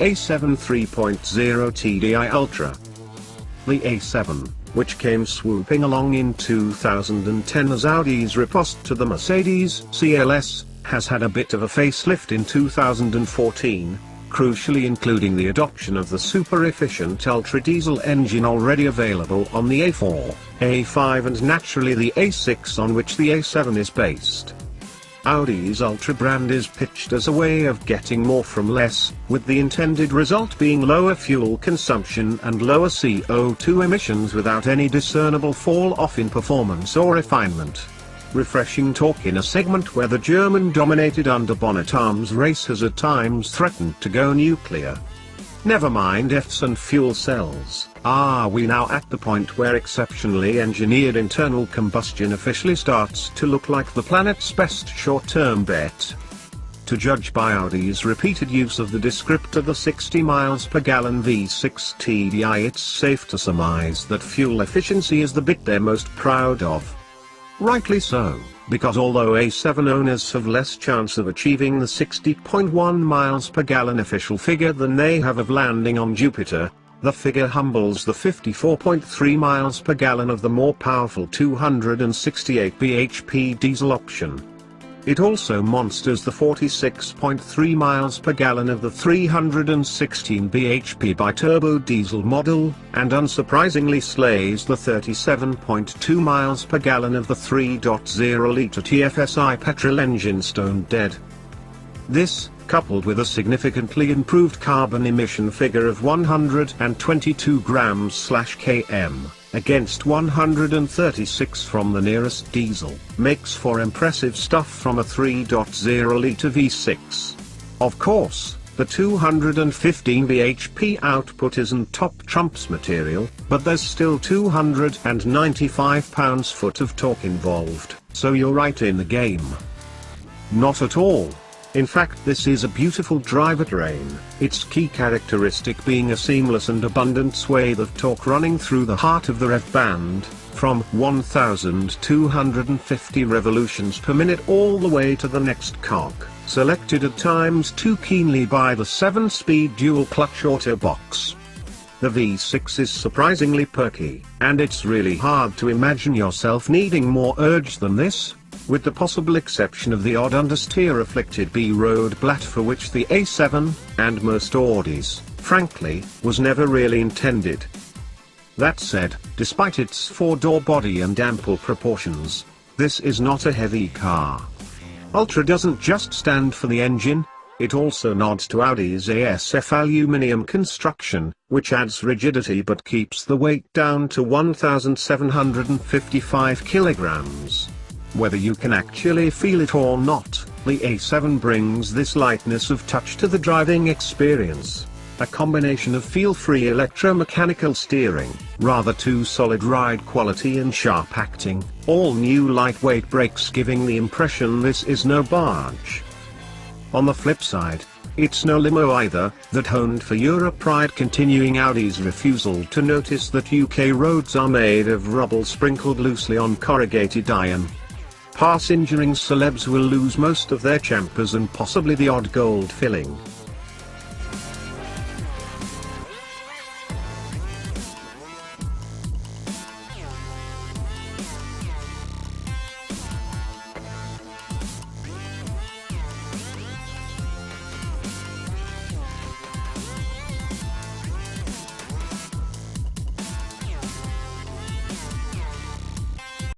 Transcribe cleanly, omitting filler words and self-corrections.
A7 3.0 TDI Ultra. The A7, which came swooping along in 2010 as Audi's riposte to the Mercedes CLS, has had a bit of a facelift in 2014, crucially including the adoption of the super-efficient ultra-diesel engine already available on the A4, A5 and naturally the A6 on which the A7 is based. Audi's Ultra brand is pitched as a way of getting more from less, with the intended result being lower fuel consumption and lower CO2 emissions without any discernible fall-off in performance or refinement. Refreshing talk in a segment where the German-dominated underbonnet arms race has at times threatened to go nuclear. Never mind EVs and fuel cells, are we now at the point where exceptionally engineered internal combustion officially starts to look like the planet's best short-term bet? To judge by Audi's repeated use of the descriptor the 60 miles per gallon V6 TDI, it's safe to surmise that fuel efficiency is the bit they're most proud of. Rightly so, because although A7 owners have less chance of achieving the 60.1 miles per gallon official figure than they have of landing on Jupiter, the figure humbles the 54.3 miles per gallon of the more powerful 268 bhp diesel option. It also monsters the 46.3 miles per gallon of the 316 bhp biturbo diesel model, and unsurprisingly slays the 37.2 miles per gallon of the 3.0-litre TFSI petrol engine stone dead. This, coupled with a significantly improved carbon emission figure of 122 grams/km, against 136 from the nearest diesel, makes for impressive stuff from a 3.0-litre V6. Of course, the 215 bhp output isn't top trumps material, but there's still 295 pounds-foot of torque involved, so you're right in the game. Not at all. In fact, this is a beautiful drivetrain, its key characteristic being a seamless and abundant swathe of torque running through the heart of the rev band, from 1,250 revolutions per minute all the way to the next cog, selected at times too keenly by the 7-speed dual-clutch auto box. The V6 is surprisingly perky, and it's really hard to imagine yourself needing more urge than this, with the possible exception of the odd understeer-afflicted B-road blat for which the A7, and most Audis, frankly, was never really intended. That said, despite its 4-door body and ample proportions, this is not a heavy car. Ultra doesn't just stand for the engine, it also nods to Audi's ASF aluminium construction, which adds rigidity but keeps the weight down to 1,755 kilograms. Whether you can actually feel it or not, the A7 brings this lightness of touch to the driving experience. A combination of feel-free electromechanical steering, rather too solid ride quality and sharp acting, all new lightweight brakes giving the impression this is no barge. On the flip side, it's no limo either, that honed for Europe pride, continuing Audi's refusal to notice that UK roads are made of rubble sprinkled loosely on corrugated iron. Pass-injuring celebs will lose most of their champers and possibly the odd gold filling.